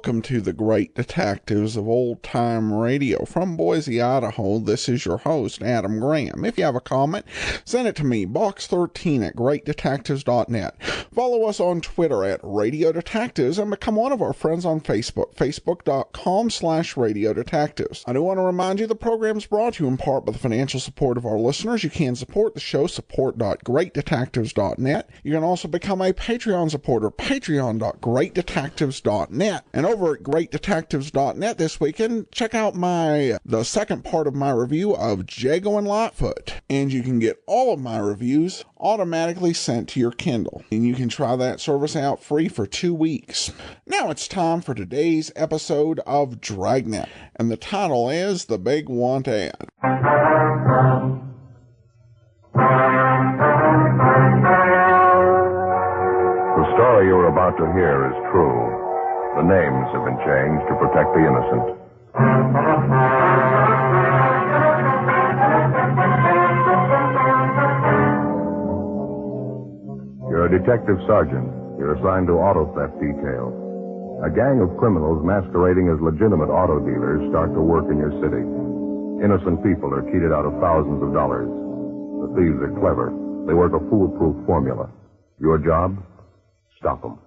welcome to the Great Detectives of Old Time Radio. From Boise, Idaho, this is your host, Adam Graham. If you have a comment, send it to me, box13 at greatdetectives.net. Follow us on Twitter at Radio Detectives and become one of our friends on Facebook, facebook.com/Radio Detectives. I do want to remind you the program is brought to you in part by the financial support of our listeners. You can support the show, support.greatdetectives.net. You can also become a Patreon supporter, patreon.greatdetectives.net. And over at greatdetectives.net this weekend, check out the second part of my review of Jago and Lightfoot. And you can get all of my reviews automatically sent to your Kindle. And you can try that service out free for 2 weeks. Now it's time for today's episode of Dragnet. And the title is The Big Want Ad. The story you're about to hear is true. The names have been changed to protect the innocent. You're a detective sergeant. You're assigned to auto theft detail. A gang of criminals masquerading as legitimate auto dealers start to work in your city. Innocent people are cheated out of thousands of dollars. The thieves are clever. They work a foolproof formula. Your job? Stop them.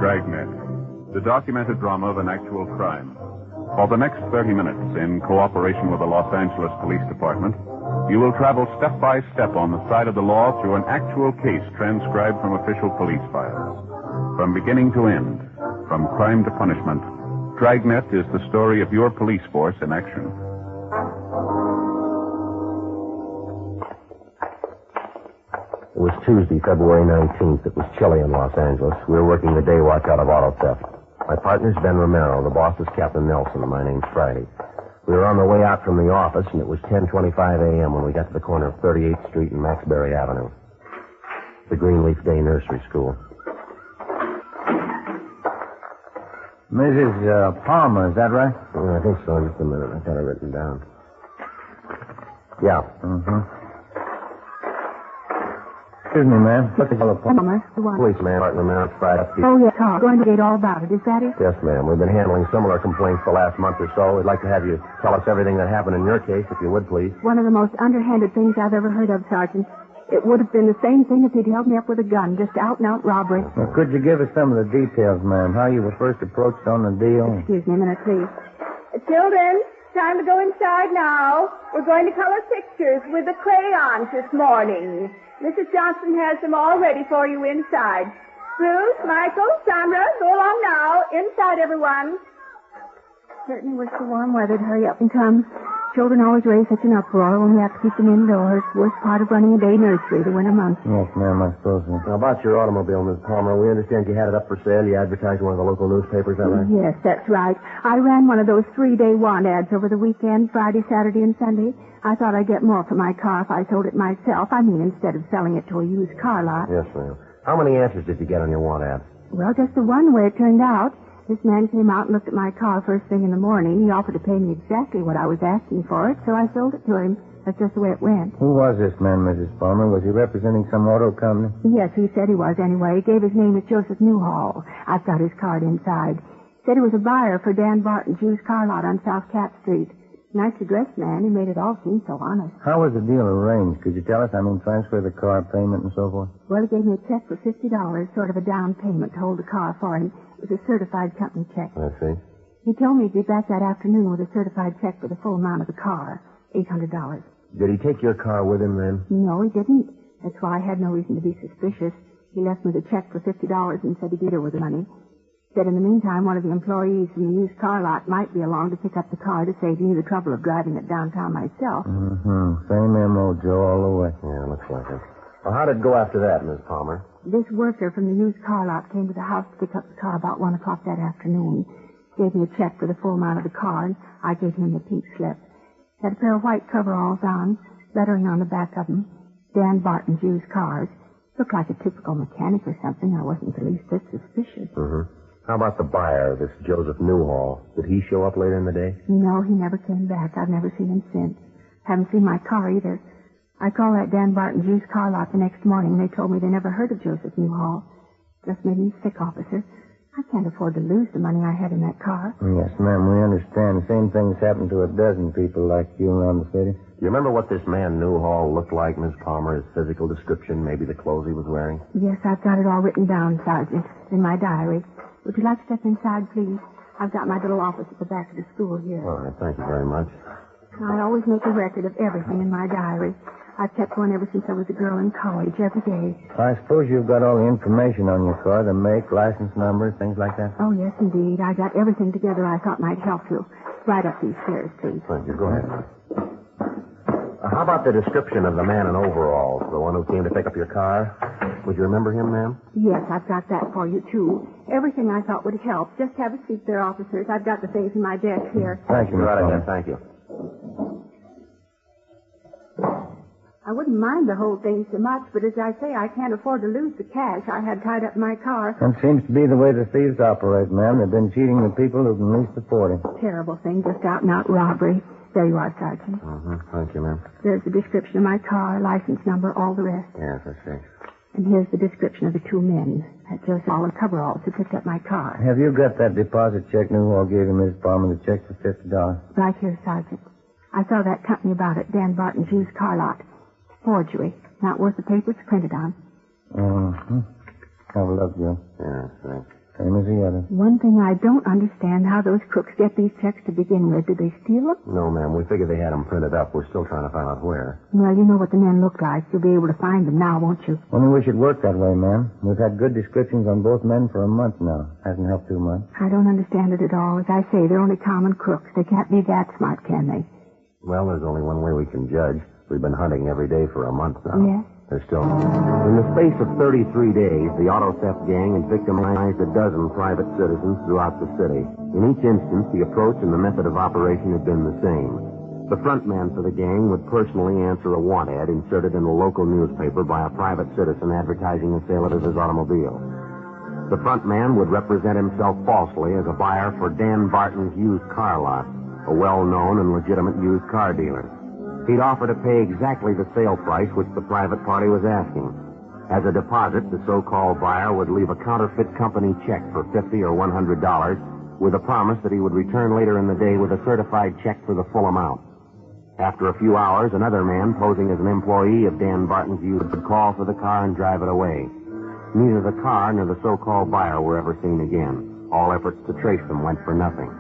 Dragnet, the documented drama of an actual crime. For the next 30 minutes, in cooperation with the Los Angeles Police Department, you will travel step by step on the side of the law through an actual case transcribed from official police files. From beginning to end, from crime to punishment, Dragnet is the story of your police force in action. It was Tuesday, February 19th. It was chilly in Los Angeles. We were working the day watch out of auto theft. My partner's Ben Romero. The boss is Captain Nelson, and my name's Friday. We were on the way out from the office, and it was 10:25 a.m. when we got to the corner of 38th Street and Maxbury Avenue. The Greenleaf Day Nursery School. Mrs. Palmer, is that right? I think so. Just a minute. I've got it written down. Yeah. Mm-hmm. Excuse me, ma'am. What the hell is Palmer, the one. Policeman, Martin Romero, Friday. Oh, yes, Tom. Going to get all about it. Is that it? Yes, ma'am. We've been handling similar complaints the last month or so. We'd like to have you tell us everything that happened in your case, if you would, please. One of the most underhanded things I've ever heard of, Sergeant. It would have been the same thing if he'd held me up with a gun, just out-and-out robbery. Well, could you give us some of the details, ma'am? How you were first approached on the deal? Excuse me a minute, please. Children, time to go inside now. We're going to color pictures with the crayons this morning. Mrs. Johnson has them all ready for you inside. Bruce, Michael, Sandra, go along now. Inside, everyone. Certainly wish the warm weather to hurry up and come. Children always raise such an uproar when we have to keep them indoors. Worst part of running a day nursery, the winter months. Yes, ma'am, I suppose so. Now, about your automobile, Miss Palmer, we understand you had it up for sale. You advertised in one of the local newspapers, is that right? Yes, that's right. I ran one of those 3-day want ads over the weekend, Friday, Saturday, and Sunday. I thought I'd get more for my car if I sold it myself. I mean, instead of selling it to a used car lot. Yes, ma'am. How many answers did you get on your want ad? Well, just the one way it turned out. This man came out and looked at my car first thing in the morning. He offered to pay me exactly what I was asking for it, so I sold it to him. That's just the way it went. Who was this man, Mrs. Palmer? Was he representing some auto company? Yes, he said he was anyway. He gave his name as Joseph Newhall. I've got his card inside. Said he was a buyer for Dan Barton's used car lot on South Cat Street. Nicely dressed man. He made it all seem so honest. How was the deal arranged? Could you tell us? I mean, transfer the car, payment, and so forth? Well, he gave me a check for $50, sort of a down payment to hold the car for him. It was a certified company check. I see. He told me he'd be back that afternoon with a certified check for the full amount of the car, $800. Did he take your car with him then? No, he didn't. That's why I had no reason to be suspicious. He left me the check for $50 and said he'd get her with the money. Said in the meantime, one of the employees from the used car lot might be along to pick up the car to save me the trouble of driving it downtown myself. Mm-hmm. Same MO, Joe, all the way. Yeah, looks like it. Well, how did it go after that, Miss Palmer? This worker from the used car lot came to the house to pick up the car about 1 o'clock that afternoon. Gave me a check for the full amount of the car, and I gave him the pink slip. Had a pair of white coveralls on, lettering on the back of them. Dan Barton's used cars. Looked like a typical mechanic or something. I wasn't the least bit suspicious. Mm-hmm. How about the buyer, this Joseph Newhall? Did he show up later in the day? No, he never came back. I've never seen him since. Haven't seen my car either. I called that Dan Barton's used car lot the next morning, and they told me they never heard of Joseph Newhall. Just made me sick, officer. I can't afford to lose the money I had in that car. Yes, ma'am, we understand. The same thing's happened to a dozen people like you around the city. You remember what this man Newhall looked like, Miss Palmer? His physical description, maybe the clothes he was wearing? Yes, I've got it all written down, Sergeant, in my diary. Would you like to step inside, please? I've got my little office at the back of the school here. All right, thank you very much. I always make a record of everything in my diary. I've kept one ever since I was a girl in college, every day. I suppose you've got all the information on your car, the make, license number, things like that? Oh, yes, indeed. I got everything together I thought might help you. Right up these stairs, please. Thank you. Go ahead. How about the description of the man in overalls, the one who came to pick up your car? Would you remember him, ma'am? Yes, I've got that for you, too. Everything I thought would help. Just have a seat there, officers. I've got the things in my desk here. Thank you, Miss Right Palmer. ahead, thank you. I wouldn't mind the whole thing so much, but as I say, I can't afford to lose the cash I had tied up in my car. That seems to be the way the thieves operate, ma'am. They've been cheating the people who can least afford it. Terrible thing, just out-and-out robbery. There you are, Sergeant. Thank you, ma'am. There's the description of my car, license number, all the rest. Yes, I see. And here's the description of the two men. That Joseph all the coveralls who picked up my car. Have you got that deposit check Newhall gave you, Miss Palmer, the check for $50? Right here, Sergeant. I saw that company about it, Dan Barton's used car lot. Forgery. Not worth the paper it's printed on. Have a look, Joe. Yes, thanks. Same as the other. One thing I don't understand, how those crooks get these checks to begin with. Did they steal them? No, ma'am. We figured they had them printed up. We're still trying to find out where. Well, you know what the men look like. You'll be able to find them now, won't you? Only wish it worked that way, ma'am. We've had good descriptions on both men for a month now. Hasn't helped too much. I don't understand it at all. As I say, they're only common crooks. They can't be that smart, can they? Well, there's only one way we can judge. We've been hunting every day for a month now. Yes? There's still... In the space of 33 days, the auto theft gang had victimized a dozen private citizens throughout the city. In each instance, the approach and the method of operation had been the same. The front man for the gang would personally answer a want ad inserted in a local newspaper by a private citizen advertising the sale of his automobile. The front man would represent himself falsely as a buyer for Dan Barton's used car lot, a well-known and legitimate used car dealer. He'd offer to pay exactly the sale price which the private party was asking. As a deposit, the so-called buyer would leave a counterfeit company check for $50 or $100 with a promise that he would return later in the day with a certified check for the full amount. After a few hours, another man posing as an employee of Dan Barton's used would call for the car and drive it away. Neither the car nor the so-called buyer were ever seen again. All efforts to trace them went for nothing.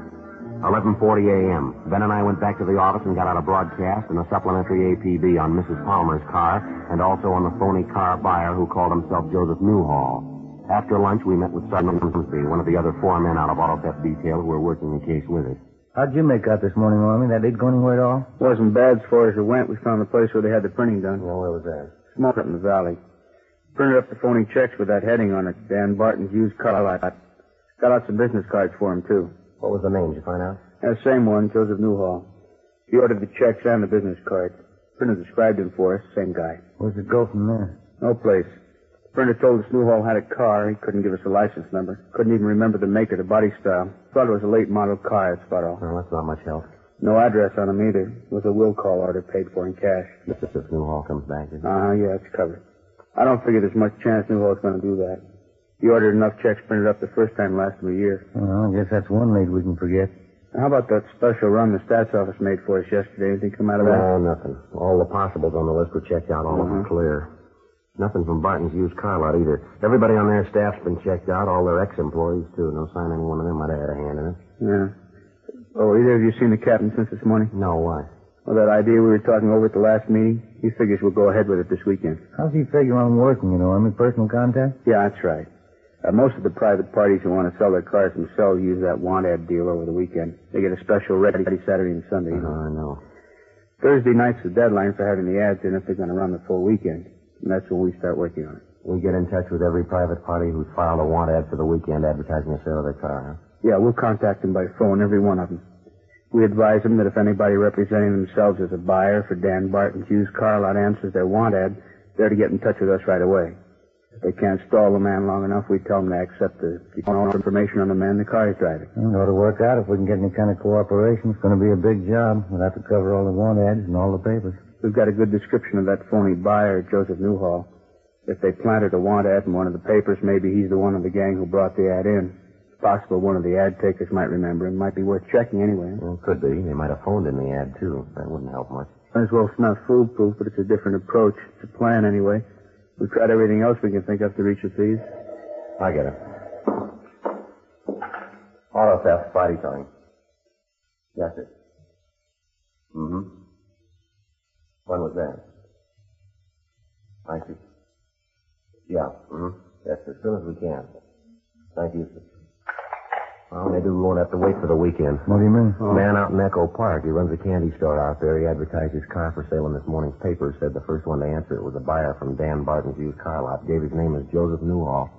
11:40 a.m. Ben and I went back to the office and got out a broadcast and a supplementary APB on Mrs. Palmer's car and also on the phony car buyer who called himself Joseph Newhall. After lunch, we met with Sergeant Grimsby, one of the other four men out of auto theft detail who were working the case with us. How'd you make out this morning, Army? That did go anywhere at all? Wasn't bad as far as it went. We found the place where they had the printing done. Well, where was that? Small up in the valley. Printed up the phony checks with that heading on it. Dan Barton's used car lot. Got out some business cards for him, too. What was the name? Did you find out? The same one, Joseph Newhall. He ordered the checks and the business cards. Printer described him for us, same guy. Where's it go from there? No place. Printer told us Newhall had a car. He couldn't give us a license number. Couldn't even remember the make or the body style. Thought it was a late model car, that's about all. Well, that's not much help. No address on him either. It was a will call order paid for in cash. If Newhall comes back, is it? Yeah, it's covered. I don't figure there's much chance Newhall's going to do that. He ordered enough checks printed up the first time last a year. Well, I guess that's one lead we can forget. How about that special run the stats office made for us yesterday? Anything come out of that? No, nothing. All the possibles on the list were checked out, all of them clear. Nothing from Barton's used car lot either. Everybody on their staff's been checked out, all their ex-employees, too. No sign any one of them might have had a hand in it. Yeah. Oh, either of you seen the captain since this morning? No, why? Well, that idea we were talking over at the last meeting, he figures we'll go ahead with it this weekend. How's he figure on working, Army? Personal contact? Yeah, that's right. Most of the private parties who want to sell their cars themselves use that want ad deal over the weekend. They get a special ready Saturday and Sunday. I know. Thursday night's the deadline for having the ads in if they're going to run the full weekend. And that's when we start working on it. We get in touch with every private party who's filed a want ad for the weekend advertising the sale of their car, huh? Yeah, we'll contact them by phone, every one of them. We advise them that if anybody representing themselves as a buyer for Dan Barton's used car lot answers their want ad, they're to get in touch with us right away. If they can't stall the man long enough, we tell them to accept the information on the man the car is driving. It ought to work out. If we can get any kind of cooperation, it's going to be a big job. We'll have to cover all the want ads and all the papers. We've got a good description of that phony buyer, Joseph Newhall. If they planted a want ad in one of the papers, maybe he's the one of the gang who brought the ad in. It's possible one of the ad takers might remember him. Might be worth checking anyway. Well, could be. They might have phoned in the ad, too. That wouldn't help much. Might as well snuff foolproof, but it's a different approach. It's a plan anyway. We've tried everything else we can think of to reach the thieves. I get it. Auto theft, body towing. Yes, sir. Mm-hmm. When was that? I see. Yeah. Mm-hmm. Yes, sir. As soon as we can. Thank you, sir. Well, maybe we won't have to wait for the weekend. What do you mean? A man out in Echo Park. He runs a candy store out there. He advertised his car for sale in this morning's paper. Said the first one to answer it was a buyer from Dan Barton's used car lot. Gave his name as Joseph Newhall.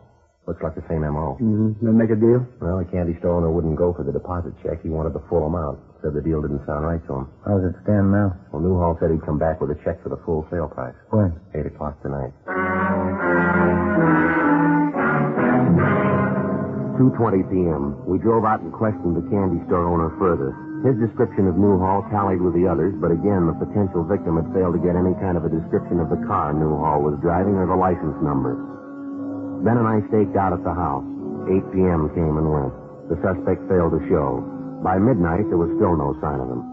Looks like the same M.O. Mm-hmm. They'll make a deal? Well, the candy store owner wouldn't go for the deposit check. He wanted the full amount. Said the deal didn't sound right to him. How does it stand now? Well, Newhall said he'd come back with a check for the full sale price. When? 8 o'clock tonight. 2:20 p.m. We drove out and questioned the candy store owner further. His description of Newhall tallied with the others, but again, the potential victim had failed to get any kind of a description of the car Newhall was driving or the license number. Ben and I staked out at the house. 8 p.m. came and went. The suspect failed to show. By midnight, there was still no sign of him.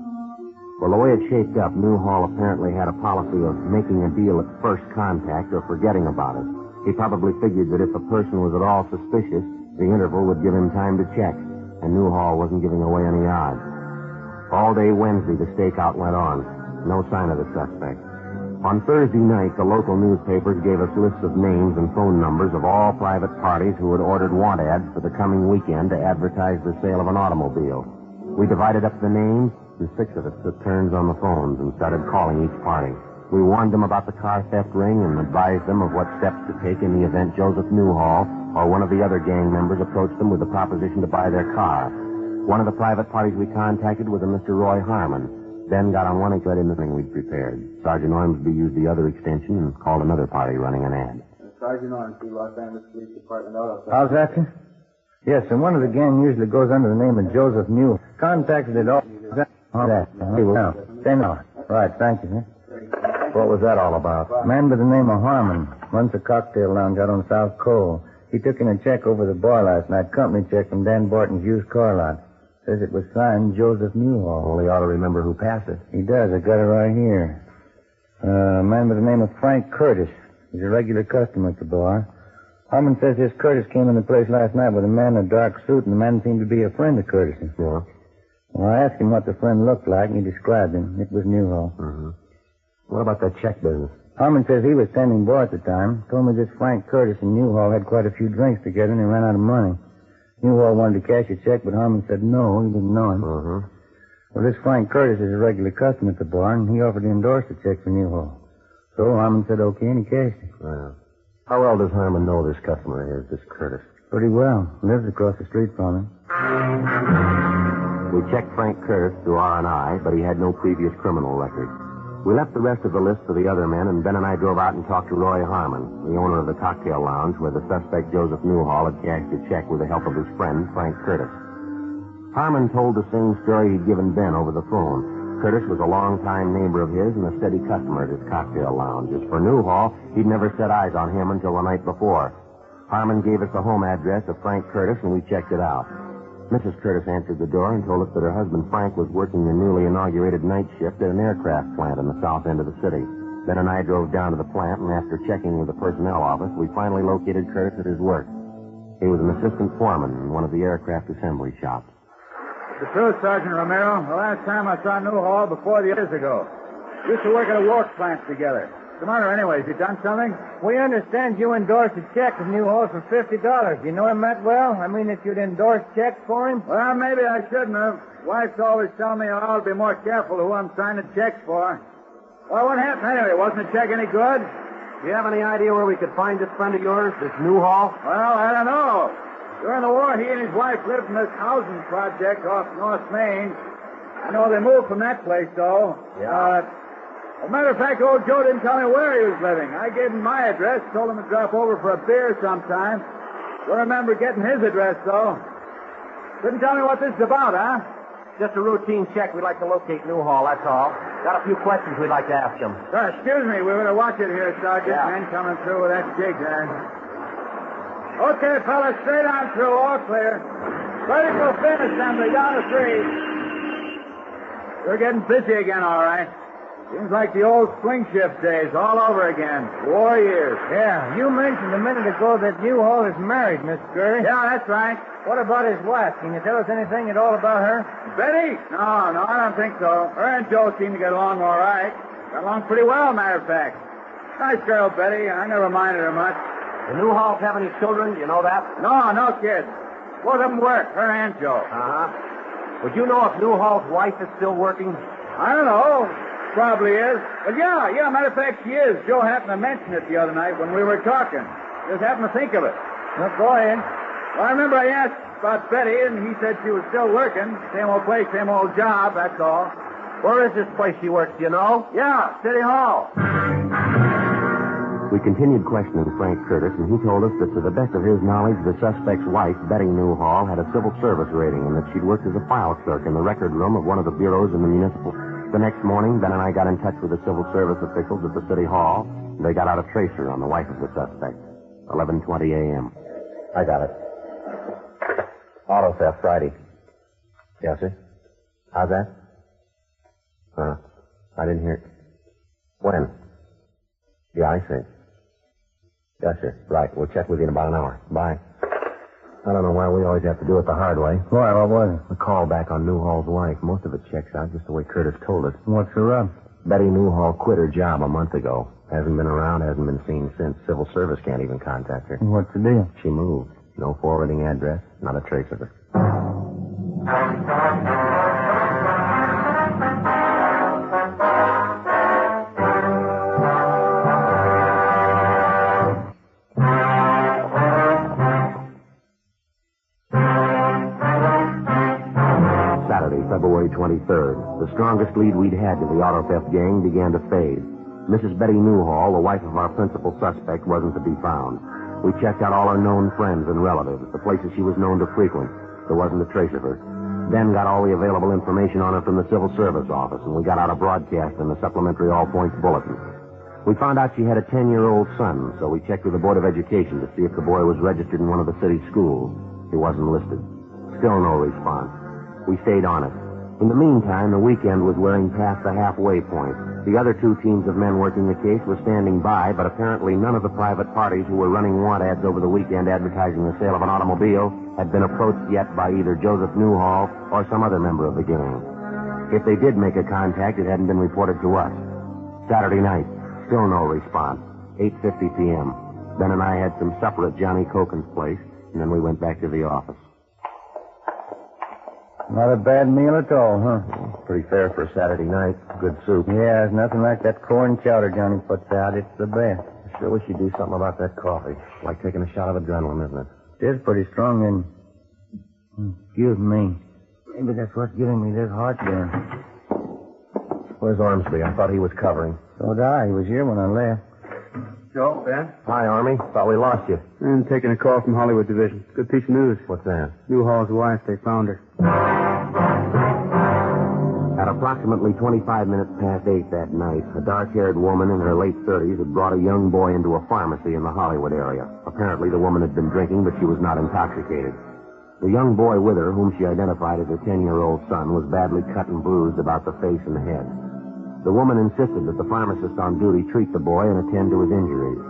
Well, the way it shaped up, Newhall apparently had a policy of making a deal at first contact or forgetting about it. He probably figured that if a person was at all suspicious, the interval would give him time to check, and Newhall wasn't giving away any odds. All day Wednesday, the stakeout went on. No sign of the suspect. On Thursday night, the local newspapers gave us lists of names and phone numbers of all private parties who had ordered want ads for the coming weekend to advertise the sale of an automobile. We divided up the names, and 6 of us took turns on the phones and started calling each party. We warned them about the car theft ring and advised them of what steps to take in the event Joseph Newhall or one of the other gang members approached them with the proposition to buy their car. One of the private parties we contacted was a Mr. Roy Harmon. Ben got on one and got in the thing we'd prepared. Sergeant Ormsby used the other extension and called another party running an ad. Sergeant Ormsby, Los Angeles Police Department Auto. How's that, sir? Yes, and one of the gang usually goes under the name of Joseph New. Contacted it all. That. Now. Same hour. Right, thank you, sir. What was that all about? Man by the name of Harmon runs a cocktail lounge out on South Cole. He took in a check over the bar last night, company check from Dan Barton's used car lot. Says it was signed Joseph Newhall. Well, he ought to remember who passed it. He does. I got it right here. A man by the name of Frank Curtis. He's a regular customer at the bar. Harmon says this Curtis came in the place last night with a man in a dark suit, and the man seemed to be a friend of Curtis's. Yeah. Well, I asked him what the friend looked like, and he described him. It was Newhall. Mm-hmm. What about that check business? Harmon says he was standing bar at the time. Told me this Frank Curtis and Newhall had quite a few drinks together, and they ran out of money. Newhall wanted to cash a check, but Harmon said no. He didn't know him. Mm-hmm. Well, this Frank Curtis is a regular customer at the bar, and he offered to endorse the check for Newhall. So Harmon said okay, and he cashed it. Yeah. How well does Harmon know this customer here, this Curtis? Pretty well. Lives across the street from him. We checked Frank Curtis through R&I, but he had no previous criminal record. We left the rest of the list for the other men, and Ben and I drove out and talked to Roy Harmon, the owner of the cocktail lounge where the suspect Joseph Newhall had cashed a check with the help of his friend, Frank Curtis. Harmon told the same story he'd given Ben over the phone. Curtis was a long-time neighbor of his and a steady customer at his cocktail lounge. As for Newhall, he'd never set eyes on him until the night before. Harmon gave us the home address of Frank Curtis, and we checked it out. Mrs. Curtis answered the door and told us that her husband Frank was working the newly inaugurated night shift at an aircraft plant in the south end of the city. Ben and I drove down to the plant, and after checking with the personnel office, we finally located Curtis at his work. He was an assistant foreman in one of the aircraft assembly shops. The truth, Sergeant Romero. The last time I saw Newhall before the years ago. We used to work at a work plant together. What's the matter anyways? You done something? We understand you endorsed a check of Newhall for $50. You know him that well? I mean, that you'd endorse checks for him? Well, maybe I shouldn't have. Wife's always telling me I'll be more careful who I'm signing checks for. Well, what happened anyway? Wasn't the check any good? Do you have any idea where we could find this friend of yours, this Newhall? Well, I don't know. During the war, he and his wife lived in this housing project off North Main. I know they moved from that place, though. Yeah. As a matter of fact, old Joe didn't tell me where he was living. I gave him my address, told him to drop over for a beer sometime. Don't remember getting his address, though. Couldn't tell me what this is about, huh? Just a routine check. We'd like to locate Newhall, that's all. Got a few questions we'd like to ask him. Excuse me, we better watch it here, Sergeant. Yeah. Men coming through with that jig there. Okay, fellas, straight on through, all clear. Vertical fin assembly, down to 3. We're getting busy again, all right. Seems like the old swing shift days all over again. War years. Yeah, you mentioned a minute ago that Newhall is married, Miss Curry. Yeah, that's right. What about his wife? Can you tell us anything at all about her? Betty? No, I don't think so. Her and Joe seem to get along all right. Got along pretty well, matter of fact. Nice girl, Betty. I never minded her much. The Newhalls have any children? Do you know that? No kids. Both of them work, her and Joe. Uh-huh. Would you know if Newhall's wife is still working? I don't know. Probably is. But yeah, matter of fact, she is. Joe happened to mention it the other night when we were talking. Just happened to think of it. Well, go ahead. Well, I remember I asked about Betty, and he said she was still working. Same old place, same old job, that's all. Where is this place she works, do you know? Yeah, City Hall. We continued questioning Frank Curtis, and he told us that to the best of his knowledge, the suspect's wife, Betty Newhall, had a civil service rating and that she'd worked as a file clerk in the record room of one of the bureaus in the municipal. The next morning, Ben and I got in touch with the civil service officials at the City Hall. And they got out a tracer on the wife of the suspect. 11:20 a.m. I got it. Auto theft Friday. Yes, sir. How's that? I didn't hear it. When? Yeah, I see. Yes, sir. Right. We'll check with you in about an hour. Bye. I don't know why we always have to do it the hard way. Why, what was it? A call back on Newhall's wife. Most of it checks out just the way Curtis told us. What's the rub? Betty Newhall quit her job a month ago. Hasn't been around, hasn't been seen since. Civil service can't even contact her. What's the deal? She moved. No forwarding address, not a trace of her. February 23rd. The strongest lead we'd had to the auto theft gang began to fade. Mrs. Betty Newhall, the wife of our principal suspect, wasn't to be found. We checked out all her known friends and relatives, the places she was known to frequent. There wasn't a trace of her. Then got all the available information on her from the civil service office, and we got out a broadcast in the supplementary All Points Bulletin. We found out she had a 10-year-old son, so we checked with the Board of Education to see if the boy was registered in one of the city schools. He wasn't listed. Still no response. We stayed on it. In the meantime, the weekend was wearing past the halfway point. The other two teams of men working the case were standing by, but apparently none of the private parties who were running want ads over the weekend advertising the sale of an automobile had been approached yet by either Joseph Newhall or some other member of the gang. If they did make a contact, it hadn't been reported to us. Saturday night, still no response. 8:50 p.m. Ben and I had some supper at Johnny Coken's place, and then we went back to the office. Not a bad meal at all, huh? Pretty fair for a Saturday night. Good soup. Yeah, there's nothing like that corn chowder Johnny puts out. It's the best. I sure wish you'd do something about that coffee. It's like taking a shot of adrenaline, isn't it? It is pretty strong, and... Excuse me. Maybe that's what's giving me this heartburn. Where's Ormsby? I thought he was covering. So did I. He was here when I left. Joe, Ben? Hi, Army. Thought we lost you. I'm taking a call from Hollywood Division. Good piece of news. What's that? Newhall's wife, they found her. At approximately 25 minutes past 8 that night, a dark-haired woman in her late 30s had brought a young boy into a pharmacy in the Hollywood area. Apparently, the woman had been drinking, but she was not intoxicated. The young boy with her, whom she identified as her 10-year-old son, was badly cut and bruised about the face and head. The woman insisted that the pharmacist on duty treat the boy and attend to his injuries.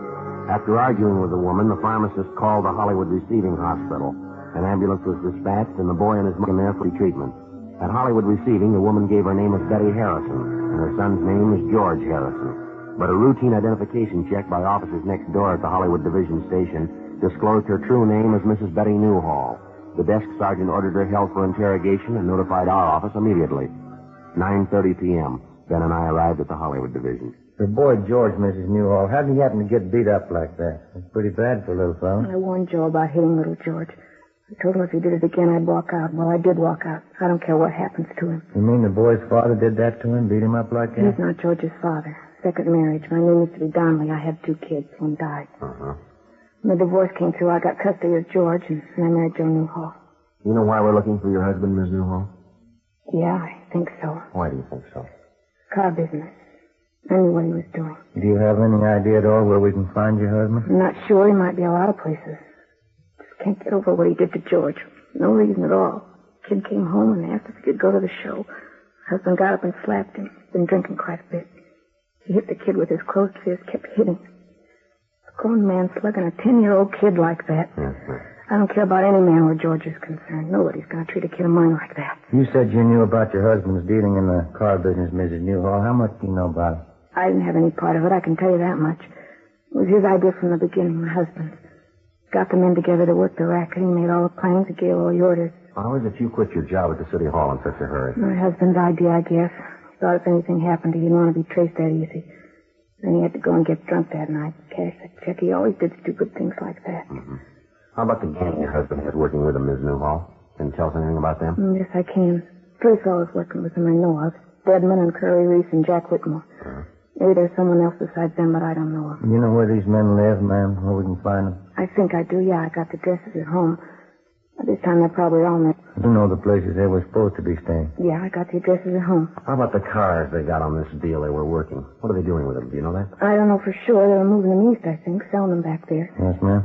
After arguing with the woman, the pharmacist called the Hollywood Receiving Hospital. An ambulance was dispatched, and the boy and his mother were there for treatment. At Hollywood Receiving, the woman gave her name as Betty Harrison, and her son's name is George Harrison. But a routine identification check by officers next door at the Hollywood Division Station disclosed her true name as Mrs. Betty Newhall. The desk sergeant ordered her held for interrogation and notified our office immediately. 9:30 p.m. Ben and I arrived at the Hollywood Division. Her boy, George, Mrs. Newhall, how did he happen to get beat up like that? It's pretty bad for a little fellow. I warned Joe about hitting little George. I told him if he did it again, I'd walk out. Well, I did walk out. I don't care what happens to him. You mean the boy's father did that to him, beat him up like that? He's not George's father. Second marriage. My name used to be Donnelly. I had 2 kids. One died. When the divorce came through, I got custody of George, and I married Joe Newhall. You know why we're looking for your husband, Ms. Newhall? Yeah, I think so. Why do you think so? Car business. I knew what he was doing. Do you have any idea at all where we can find your husband? I'm not sure. He might be a lot of places. Just can't get over what he did to George. No reason at all. Kid came home and asked if he could go to the show. Husband got up and slapped him. Been drinking quite a bit. He hit the kid with his closed fist, kept hitting. A grown man slugging a 10-year-old kid like that. I don't care about any man where George is concerned. Nobody's going to treat a kid of mine like that. You said you knew about your husband's dealing in the car business, Mrs. Newhall. How much do you know about it? I didn't have any part of it, I can tell you that much. It was his idea from the beginning, my husband's. Got the men together to work the racket. He made all the plans, he gave all the orders. How is it you quit your job at the city hall in such a hurry? My husband's idea, I guess. Thought if anything happened, he didn't want to be traced that easy. Then he had to go and get drunk that night. Cash that check. He always did stupid things like that. Mm-hmm. How about the gang your husband had working with him, Ms. Newhall? Can you tell us anything about them? Yes, I can. Three fellows working with him I know of. Deadman and Curly Reese and Jack Whitmore. Maybe there's someone else besides them, but I don't know of. You know where these men live, ma'am? Where we can find them? I think I do, yeah. I got the addresses at home. By this time, they're probably all met. You know the places they were supposed to be staying. Yeah, I got the addresses at home. How about the cars they got on this deal they were working? What are they doing with them? Do you know that? I don't know for sure. They were moving them east, I think, selling them back there. Yes, ma'am.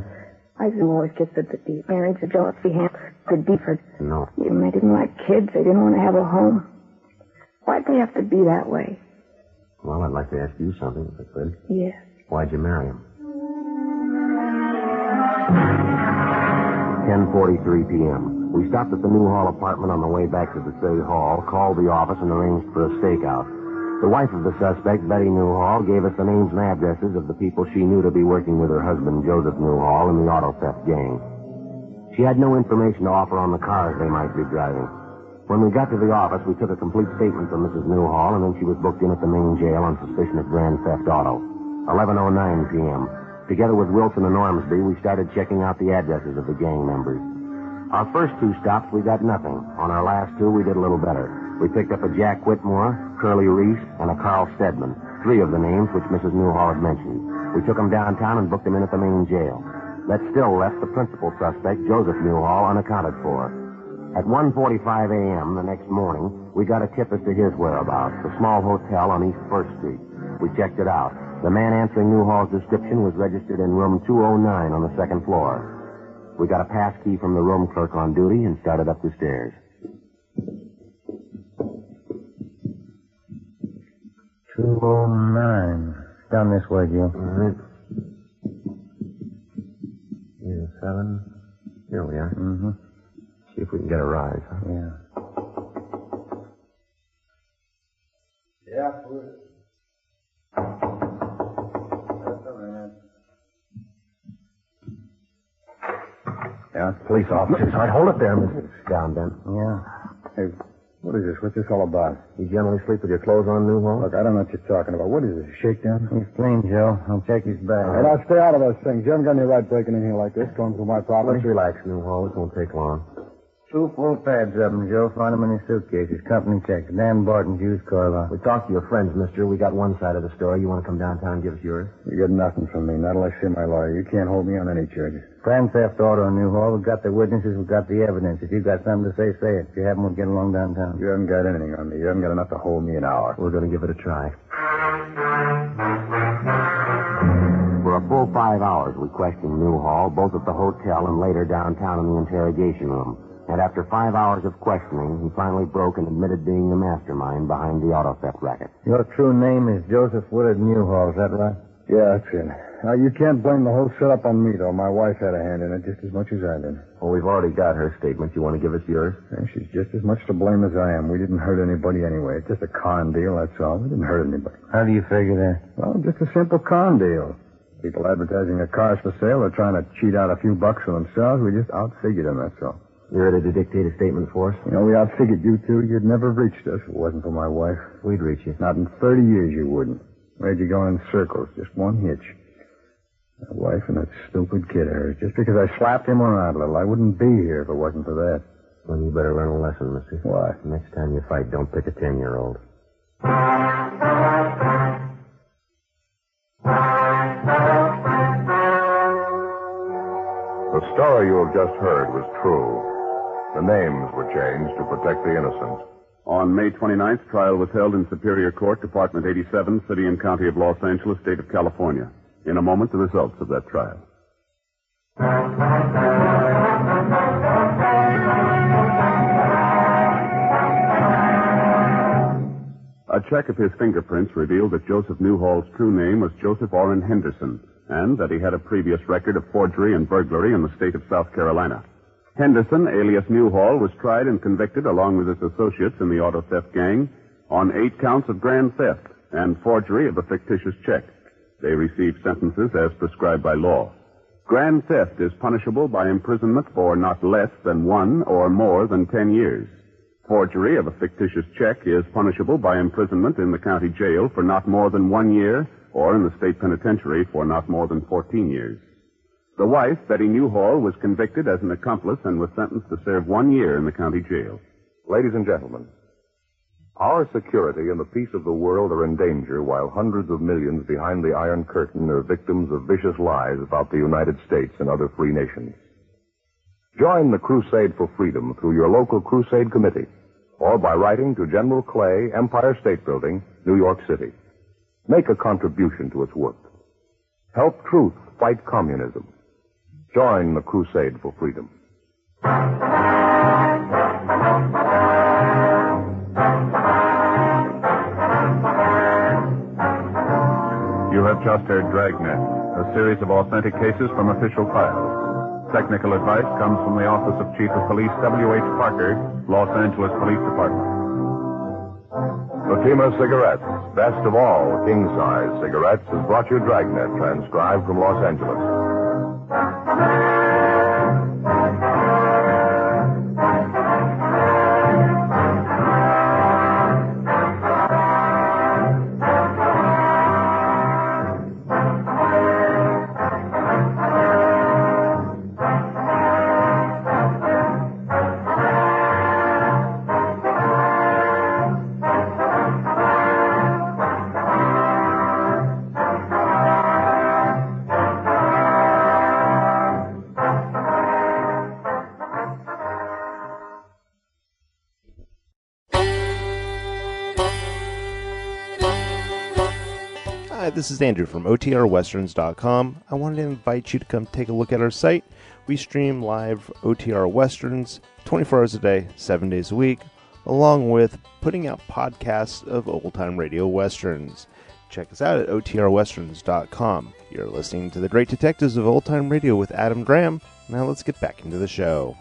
I didn't always get the deep marriage, the jealousy, the Deeford. No. Even they didn't like kids. They didn't want to have a home. Why'd they have to be that way? Well, I'd like to ask you something, if I could. Yes. Why'd you marry him? 10:43 p.m. We stopped at the Newhall apartment on the way back to the city hall, called the office, and arranged for a stakeout. The wife of the suspect, Betty Newhall, gave us the names and addresses of the people she knew to be working with her husband, Joseph Newhall, in the auto theft gang. She had no information to offer on the cars they might be driving. When we got to the office, we took a complete statement from Mrs. Newhall, and then she was booked in at the main jail on suspicion of grand theft auto. 11:09 p.m. Together with Wilson and Ormsby, we started checking out the addresses of the gang members. Our first two stops, we got nothing. On our last two, we did a little better. We picked up a Jack Whitmore, Curly Reese, and a Carl Stedman, three of the names which Mrs. Newhall had mentioned. We took them downtown and booked them in at the main jail. That still left the principal suspect, Joseph Newhall, unaccounted for. At 1:45 a.m. the next morning, we got a tip as to his whereabouts, a small hotel on East 1st Street. We checked it out. The man answering Newhall's description was registered in room 209 on the second floor. We got a pass key from the room clerk on duty and started up the stairs. 209. Down this way, Joe. All right. Here's 7. Here we are. Mm-hmm. See if we can get a rise, huh? Yeah. Yeah, please. That's all right. Yeah, it's police officers. All right, hold it there, Mrs. Down, Ben. Yeah. Hey, what is this? What's this all about? You generally sleep with your clothes on, Newhall? Look, I don't know what you're talking about. What is this, a shakedown? He's clean, Joe. I'll check his bag. Hey, now stay out of those things. You haven't got any right breaking in here like this, going through my property. Let's relax, Newhall. This won't take long. 2 full pads of them, Joe. Find them in his suitcases. Company checks. Dan Barton's used car lot. We talked to your friends, mister. We got one side of the story. You want to come downtown and give us yours? You get nothing from me, not unless you're my lawyer. You can't hold me on any charges. Grand theft auto, Newhall. We've got the witnesses. We've got the evidence. If you've got something to say, say it. If you haven't, we'll get along downtown. You haven't got anything on me. You haven't got enough to hold me an hour. We're going to give it a try. For a full 5 hours, we questioned Newhall, both at the hotel and later downtown in the interrogation room. And after 5 hours of questioning, he finally broke and admitted being the mastermind behind the auto theft racket. Your true name is Joseph Willard Newhall, is that right? Yeah, that's it. Now, you can't blame the whole setup on me, though. My wife had a hand in it just as much as I did. Well, we've already got her statement. You want to give us yours? And she's just as much to blame as I am. We didn't hurt anybody anyway. It's just a con deal, that's all. We didn't hurt anybody. How do you figure that? Well, just a simple con deal. People advertising their cars for sale are trying to cheat out a few bucks for themselves. We just outfigured them, that's all. You're ready to dictate a statement for us? You know, we outfigured you two. You'd never have reached us if it wasn't for my wife. We'd reach you. Not in 30 years you wouldn't. Made you go in circles, just one hitch. My wife and that stupid kid of hers. Just because I slapped him around a little, I wouldn't be here if it wasn't for that. Well, you better learn a lesson, mister. Why? Next time you fight, don't pick a 10-year-old. The story you have just heard was true. The names were changed to protect the innocent. On May 29th, trial was held in Superior Court, Department 87, City and County of Los Angeles, State of California. In a moment, the results of that trial. A check of his fingerprints revealed that Joseph Newhall's true name was Joseph Orrin Henderson, and that he had a previous record of forgery and burglary in the state of South Carolina. Henderson, alias Newhall, was tried and convicted, along with his associates in the auto theft gang, on 8 counts of grand theft and forgery of a fictitious check. They received sentences as prescribed by law. Grand theft is punishable by imprisonment for not less than 1 or more than 10 years. Forgery of a fictitious check is punishable by imprisonment in the county jail for not more than 1 year, or in the state penitentiary for not more than 14 years. The wife, Betty Newhall, was convicted as an accomplice and was sentenced to serve 1 year in the county jail. Ladies and gentlemen, our security and the peace of the world are in danger while hundreds of millions behind the Iron Curtain are victims of vicious lies about the United States and other free nations. Join the crusade for freedom through your local crusade committee or by writing to General Clay, Empire State Building, New York City. Make a contribution to its work. Help truth fight communism. Join the crusade for freedom. You have just heard Dragnet, a series of authentic cases from official files. Technical advice comes from the Office of Chief of Police W.H. Parker, Los Angeles Police Department. Fatima Cigarettes, best of all king-size cigarettes, has brought you Dragnet, transcribed from Los Angeles. Hi, this is Andrew from OTRWesterns.com. I wanted to invite you to come take a look at our site. We stream live OTR Westerns 24 hours a day, 7 days a week, along with putting out podcasts of old-time radio westerns. Check us out at OTRWesterns.com. You're listening to The Great Detectives of Old Time Radio with Adam Graham. Now let's get back into the show.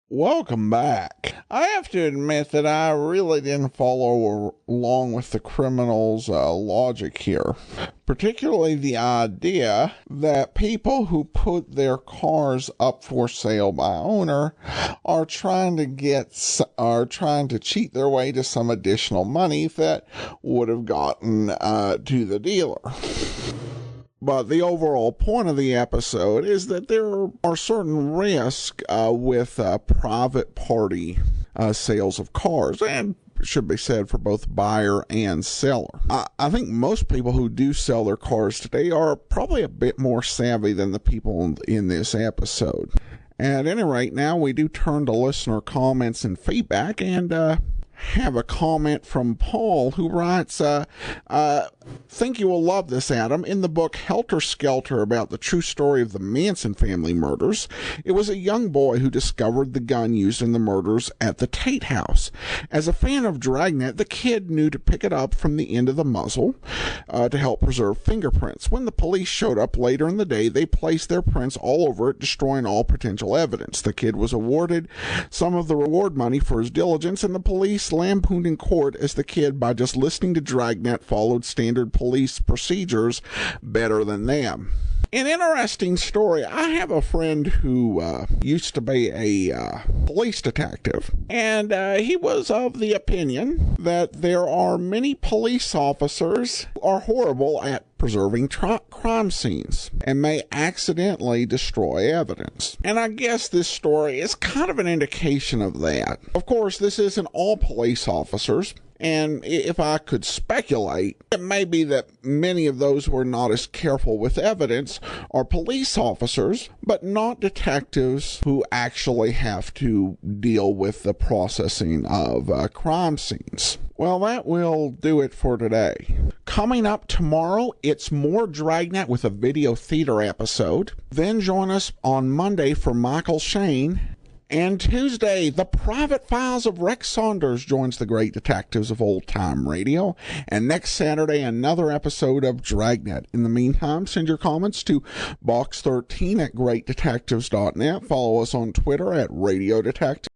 Welcome back. I have to admit that I really didn't follow along with the criminal's logic here, particularly the idea that people who put their cars up for sale by owner are trying to cheat their way to some additional money that would have gotten to the dealer. But the overall point of the episode is that there are certain risks with private party sales of cars, and it should be said for both buyer and seller. I think most people who do sell their cars today are probably a bit more savvy than the people in this episode. At any rate, now we do turn to listener comments and feedback, and have a comment from Paul, who writes, think you will love this, Adam. In the book Helter Skelter, about the true story of the Manson family murders, it was a young boy who discovered the gun used in the murders at the Tate house. As a fan of Dragnet, the kid knew to pick it up from the end of the muzzle to help preserve fingerprints. When the police showed up later in the day, they placed their prints all over it, destroying all potential evidence. The kid was awarded some of the reward money for his diligence, and the police lampooned in court as the kid, by just listening to Dragnet, followed standard police procedures better than them. An interesting story. I have a friend who used to be a police detective, and he was of the opinion that there are many police officers who are horrible at preserving crime scenes and may accidentally destroy evidence. And I guess this story is kind of an indication of that. Of course, this isn't all police officers. And if I could speculate, it may be that many of those who are not as careful with evidence are police officers, but not detectives who actually have to deal with the processing of crime scenes. Well, that will do it for today. Coming up tomorrow, it's more Dragnet with a video theater episode. Then join us on Monday for Michael Shane. And Tuesday, the Private Files of Rex Saunders joins the great detectives of old time radio. And next Saturday, another episode of Dragnet. In the meantime, send your comments to box13 at greatdetectives.net. Follow us on Twitter at Radio Detective.